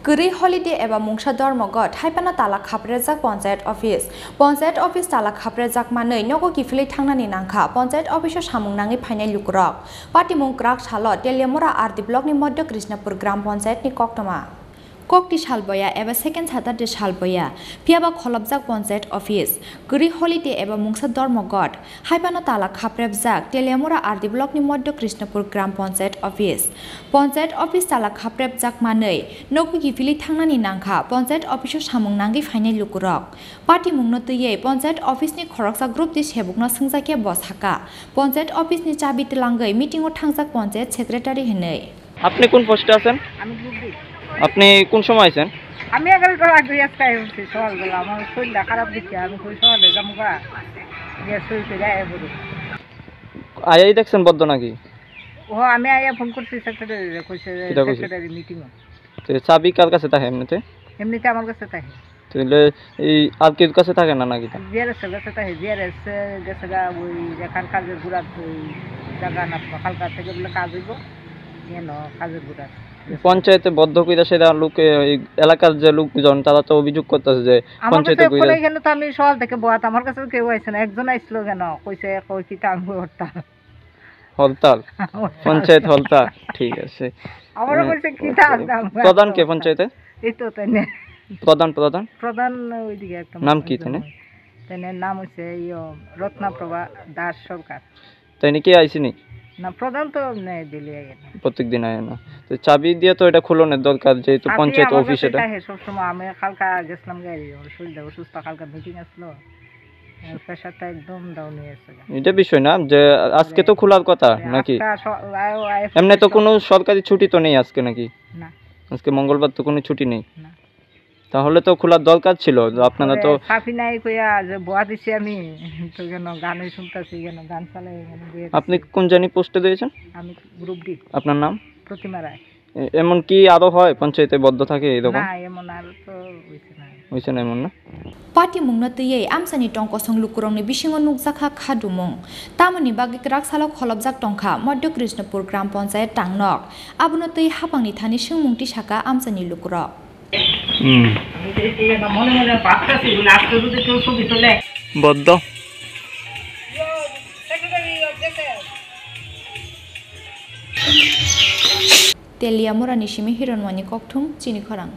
Guri holiday eba mungsa dormogot haipana tala khaprejak Panchayat office tala khaprejak manei nogo kifili thangnani nangkha Panchayat office samungnangi phainai lukrok Patimung krak salo Teliamura RD block ni Madhya Krishnapur Gram Panchayat ni koktoma Kokti salboya eba second Saturday salboya piaba kholobjak Panchayat office Guri holiday eba mungsa dormogot haipana tala khaprejak Teliamura RD block ni Madhya Krishnapur Gram Panchayat office tala khaprejak manei nogo kifili thangnani nangkha Panchayat office samungnangi phainai lukrok Patimung no tui Panchayat office ni khoroksa group ti sebukna sungjakya bosaka Panchayat office ni chabi tilangai meeting o thangjak Panchayat secretary hinei আপনি কোন পোস্টে আছেন আমি group আপনি কোন সময় আছেন আমি এগারোটা আগে আজকাই হচ্ছে সকালবেলা আমার শরীরটা খারাপ দিচ্ছে আমি কই সকালে যাবো গা গিয়ে শরীরতে যায় বলি আয়াই দেখছেন বদ্ধ নাকি ও আমি আয়া ফোন করছি সেক্রেটারি কইছে সেক্রেটারি মিটিং তো চাবি কার কাছে থাকে এমনিতে আমার কাছে থাকে তাহলে এই আর কেউ কাছে থাকে না নাকি জিআরএস এর কাছে থাকে জিআরএস গেছে গা ওই এখান কাজের গুড়া ওই জায়গা না কালকা থেকে বলে কাজ হইব এনো কাজের গুড়া পঞ্চায়েতে বদ্ধ কইরা সেটা লোক এলাকার যে লোকজন তারা তো অভিযোগ করতেছে যে পঞ্চায়েতে কইরা এখানে তো আমি সকাল থেকে বয়াত আমার কাছে কেউ আইছে না একজন আইছিল কেন কইছে কই কি টাইম হরতাল পঞ্চায়েত হরতাল ঠিক আছে আমারও কইছে কি টাইম প্রধান কে পঞ্চায়েতে এই তো তাইনে প্রধান ওইদিকে একটা নাম কি তাইনে নাম হইছে রত্নাপ্রভা দাস সরকার তাইনে কি আইছিনি না প্রধান তো নেই দিলি প্রত্যেকদিন আয় না তো চাবি দিয়ে তো এটা খুলনের দরকার যেহেতু পঞ্চায়েত অফিস এটা সবসময় আমি কালকা গেছিলাম গাড়ি শরীরটা অসুস্থ কালকা মিটিং আসলো প্রেশারটা একদম ডাউন হয়ে গেছে এটা বিষয় না যে আজকে তো খোলার কথা নাকি এমনি তো কোনো সরকারি ছুটি তো নেই আজকে নাকি না আজকে মঙ্গলবার তো কোনো ছুটি নেই তাহলে তো খোলার দরকার ছিল আপনারা তো সাফি নাই কইয়া যে বয়া দিছি আমি তো কেন গানই শুনতাছি কেন গান চালাই আপনি কোন জানি পোস্টে দিয়েছেন আমি গ্রুপ ডি আপনার নাম প্রতিমা রায় এমন কি আরো হয় পঞ্চায়েতে বদ্ধ থাকে এরকম না এমন আর তো হইছে না এমন না Patimung no tui amsani tongko song lukurongni bisingo nukjakha khadumung tamoni bagi krak salo kholobjak tongkha Madhya Krishnapur Gram Panchayat tangnok abono tui hapangni thani singmungti saka amsani lukurok বদ্ধ Teliamura nishimi hironwani kokthum chini khorang